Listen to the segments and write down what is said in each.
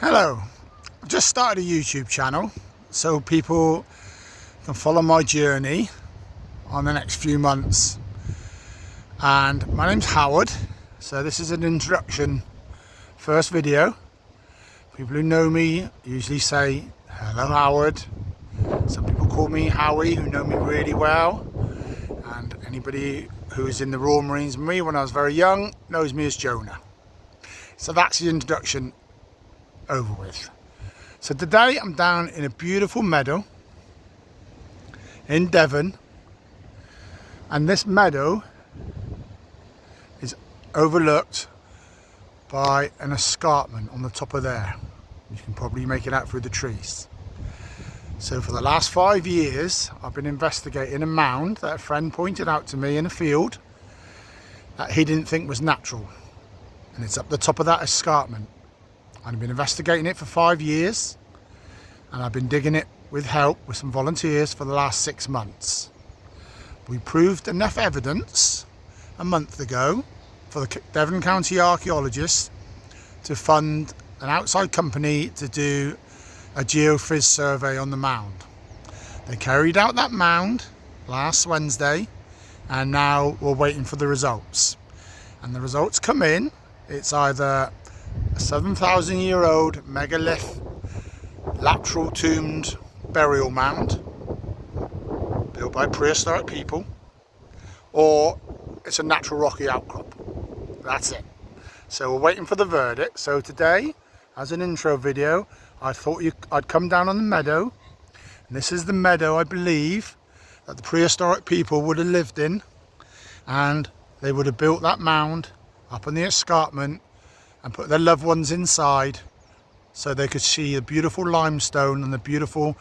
Hello, I've just started a YouTube channel so people can follow my journey on the next few months, and my name's Howard. So this is an introduction first video. People who know me usually say hello Howard. Some people call me Howie who know me really well, and anybody who was in the Royal Marines with me when I was very young knows me as Jonah. So that's the introduction over with. So today I'm down in a beautiful meadow in Devon, and this meadow is overlooked by an escarpment on the top of there. You can probably make it out through the trees. So for the last 5 years I've been investigating a mound that a friend pointed out to me in a field that he didn't think was natural, and it's up the top of that escarpment. I've been investigating it for 5 years, and I've been digging it with help with some volunteers for the last 6 months. We proved enough evidence a month ago for the Devon County archaeologists to fund an outside company to do a geophys survey on the mound. They carried out that mound last Wednesday, and now we're waiting for the results. And the results come in, it's either a 7,000-year-old megalith lateral tombed burial mound built by prehistoric people, or it's a natural rocky outcrop. That's it. So we're waiting for the verdict. So today, as an intro video, I thought I'd come down on the meadow, and this is the meadow I believe that the prehistoric people would have lived in, and they would have built that mound up on the escarpment and put their loved ones inside so they could see the beautiful limestone and the beautiful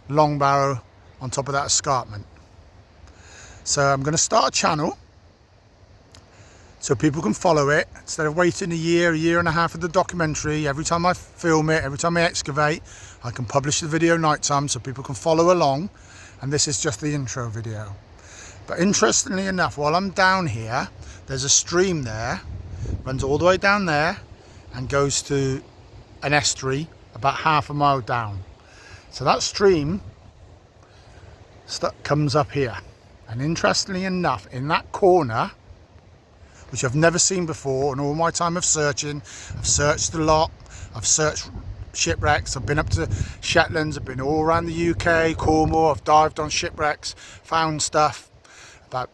long barrow on top of that escarpment. So I'm going to start a channel so people can follow it instead of waiting a year and a half for the documentary. Every time I film it, every time I excavate, I can publish the video nighttime so people can follow along, and this is just the intro video. But interestingly enough, while I'm down here, there's a stream there, runs all the way down there and goes to an estuary about half a mile down. So that stream comes up here, and interestingly enough, in that corner, which I've never seen before in all my time of searching, I've searched a lot, I've searched shipwrecks, I've been up to Shetlands, I've been all around the UK, Cornwall, I've dived on shipwrecks, found stuff. About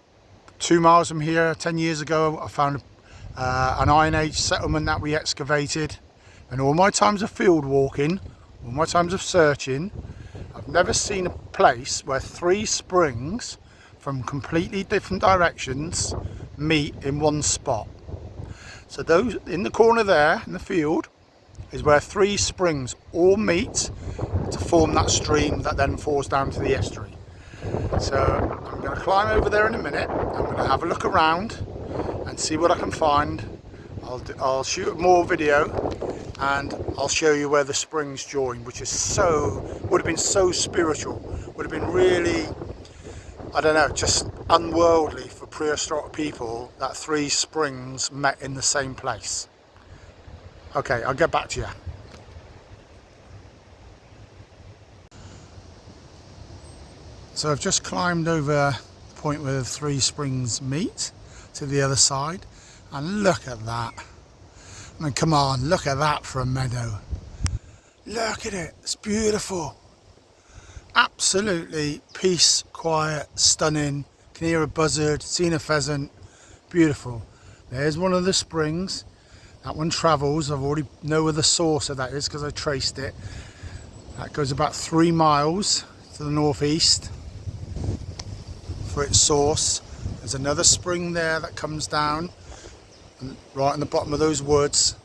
2 miles from here, 10 years ago, I found an Iron Age settlement that we excavated. And all my times of field walking, all my times of searching, I've never seen a place where 3 springs from completely different directions meet in one spot. So those in the corner there in the field is where 3 springs all meet to form that stream that then falls down to the estuary. So I'm going to climb over there in a minute. I'm going to have a look around and see what I can find. I'll shoot more video, and I'll show you where the springs join, which is would have been so spiritual, would have been really, I don't know, just unworldly for prehistoric people that 3 springs met in the same place. Okay, I'll get back to you. So I've just climbed over the point where the 3 springs meet to the other side, and look at that. I mean, come on, look at that for a meadow. Look at it, it's beautiful. Absolutely peace, quiet, stunning. Can hear a buzzard, seen a pheasant, beautiful. There's one of the springs. That one travels, I've already know where the source of that is because I traced it. That goes about 3 miles to the northeast for its source. There's another spring there that comes down right in the bottom of those woods.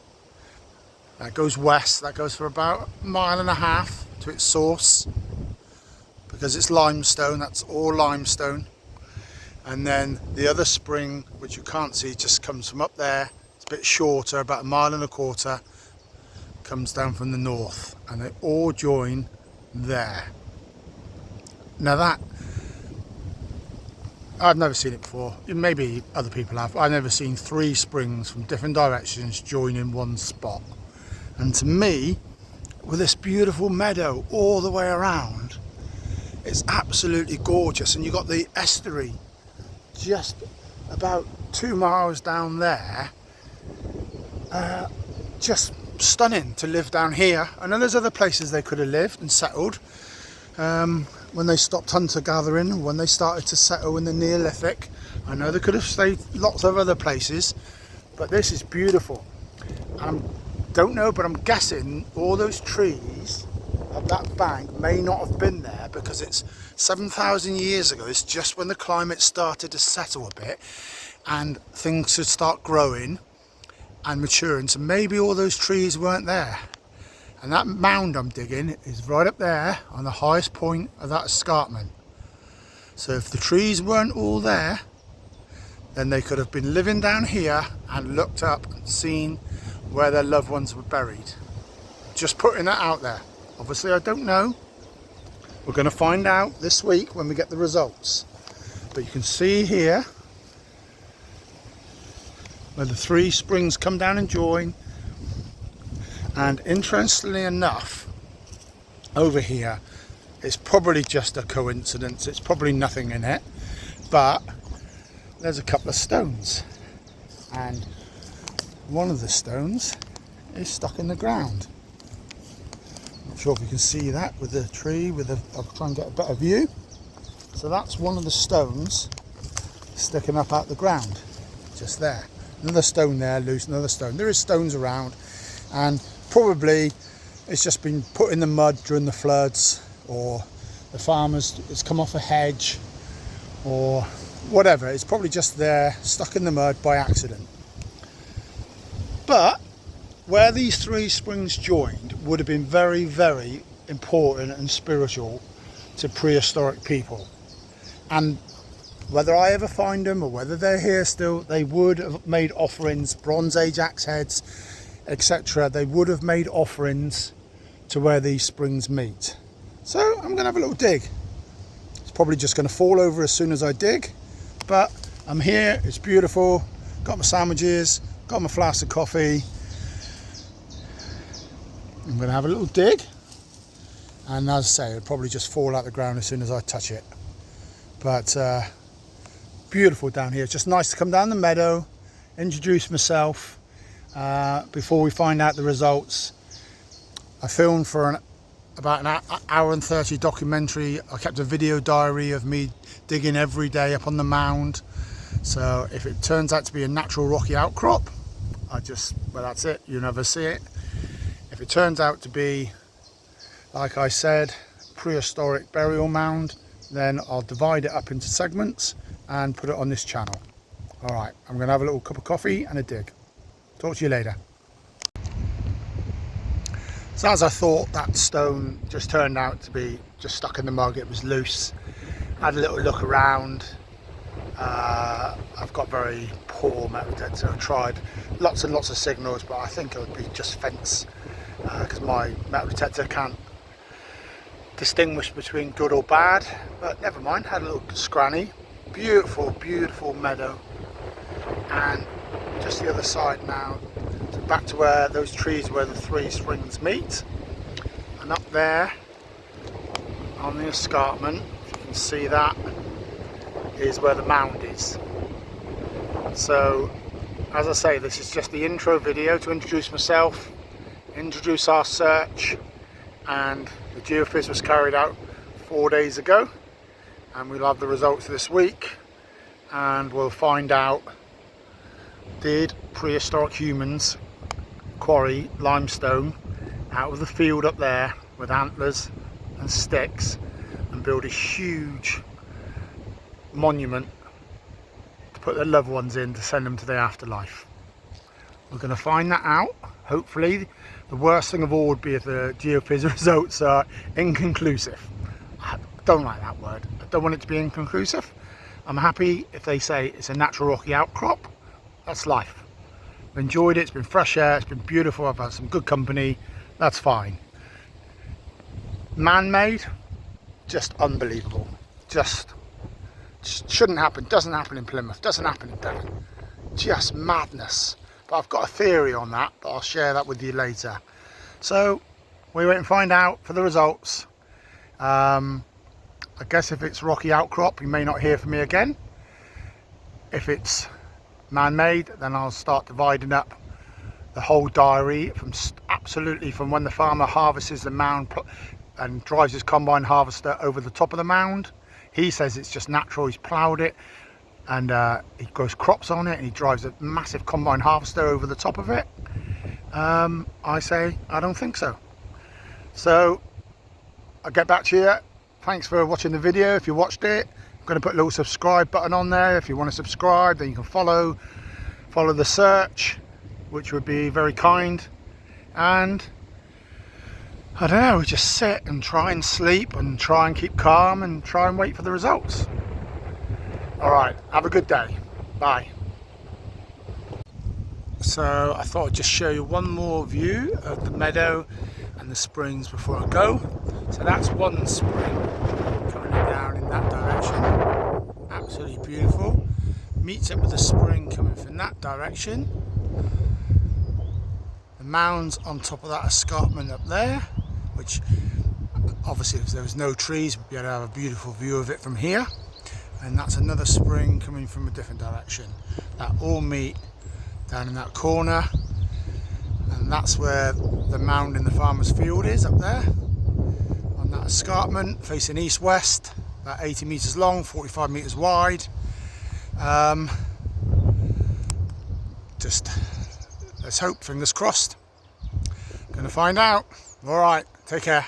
That goes west, that goes for about 1.5 miles to its source because it's limestone, that's all limestone. And then the other spring, which you can't see, just comes from up there. It's a bit shorter, about 1.25 miles, comes down from the north, and they all join there. Now that I've never seen it before. Maybe other people have. I've never seen 3 springs from different directions join in one spot. And to me, with this beautiful meadow all the way around. It's absolutely gorgeous, and you've got the estuary just about 2 miles down there. Just stunning to live down here. I know there's other places they could have lived and settled when they stopped hunter-gathering, when they started to settle in the Neolithic. I know they could have stayed lots of other places, but this is beautiful. And I don't know, but I'm guessing all those trees at that bank may not have been there because it's 7,000 years ago. It's just when the climate started to settle a bit and things should start growing and maturing, so maybe all those trees weren't there. And that mound I'm digging is right up there on the highest point of that escarpment. So if the trees weren't all there, then they could have been living down here and looked up and seen where their loved ones were buried. Just putting that out there. Obviously I don't know. We're going to find out this week when we get the results. But you can see here where the 3 springs come down and join. And interestingly enough, over here, it's probably just a coincidence. It's probably nothing in it, but there's a couple of stones, and one of the stones is stuck in the ground. Not sure if you can see that with the tree. I'll try and get a better view. So that's one of the stones sticking up out the ground, just there. Another stone there, loose, another stone. There is stones around, and probably it's just been put in the mud during the floods, or the farmers, it's come off a hedge, or whatever. It's probably just there, stuck in the mud by accident. But where these 3 springs joined would have been very, very important and spiritual to prehistoric people. And whether I ever find them or whether they're here still, they would have made offerings, Bronze Age axe heads, etc. They would have made offerings to where these springs meet. So I'm going to have a little dig. It's probably just going to fall over as soon as I dig, but I'm here, it's beautiful, got my sandwiches, got my flask of coffee. I'm going to have a little dig, and as I say, it'll probably just fall out the ground as soon as I touch it. But beautiful down here. It's just nice to come down the meadow, introduce myself before we find out the results. I filmed for about an hour and 30 documentary. I kept a video diary of me digging every day up on the mound. So if it turns out to be a natural rocky outcrop, well, that's it, you never see it. If it turns out to be, like I said, prehistoric burial mound, then I'll divide it up into segments and put it on this channel. Alright, I'm going to have a little cup of coffee and a dig. Talk to you later. So as I thought, that stone just turned out to be just stuck in the mug. It was loose. I had a little look around. I've got very poor metal detector. I've tried lots and lots of signals, but I think it would be just fence, because my metal detector can't distinguish between good or bad. But never mind, had a little scranny. Beautiful, beautiful meadow. And just the other side now, so back to where those trees where the 3 springs meet. And up there on the escarpment, if you can see that, is where the mound is. So as I say, this is just the intro video to introduce myself, introduce our search, and the geophys was carried out 4 days ago, and we'll have the results this week, and we'll find out, did prehistoric humans quarry limestone out of the field up there with antlers and sticks and build a huge monument to put their loved ones in to send them to the afterlife? We're going to find that out. Hopefully, the worst thing of all would be if the geophys results are inconclusive. I don't like that word. I don't want it to be inconclusive. I'm happy if they say it's a natural rocky outcrop. That's life. I've enjoyed it. It's been fresh air. It's been beautiful. I've had some good company. That's fine. Man-made, just unbelievable. Just shouldn't happen. Doesn't happen in Plymouth. Doesn't happen in Devon. Just madness. But I've got a theory on that, but I'll share that with you later. So we wait and find out for the results. I guess if it's rocky outcrop, you may not hear from me again. If it's man-made, then I'll start dividing up the whole diary from absolutely from when the farmer harvests the mound and drives his combine harvester over the top of the mound. He says it's just natural, he's ploughed it and he grows crops on it and he drives a massive combine harvester over the top of it. I say I don't think so. So I'll get back to you. Thanks for watching the video. If you watched it, I'm going to put a little subscribe button on there. If you want to subscribe, then you can follow the search, which would be very kind. And I don't know, just sit and try and sleep and try and keep calm and try and wait for the results. Alright, have a good day. Bye. So I thought I'd just show you one more view of the meadow and the springs before I go. So that's one spring coming down in that direction. Absolutely beautiful. Meets up with the spring coming from that direction. The mounds on top of that escarpment up there, which obviously if there was no trees we'd be able to have a beautiful view of it from here. And that's another spring coming from a different direction. That all meet down in that corner, and that's where the mound in the farmer's field is, up there on that escarpment facing east-west, about 80 metres long, 45 metres wide. Just let's hope, fingers crossed. Gonna find out. All right, take care.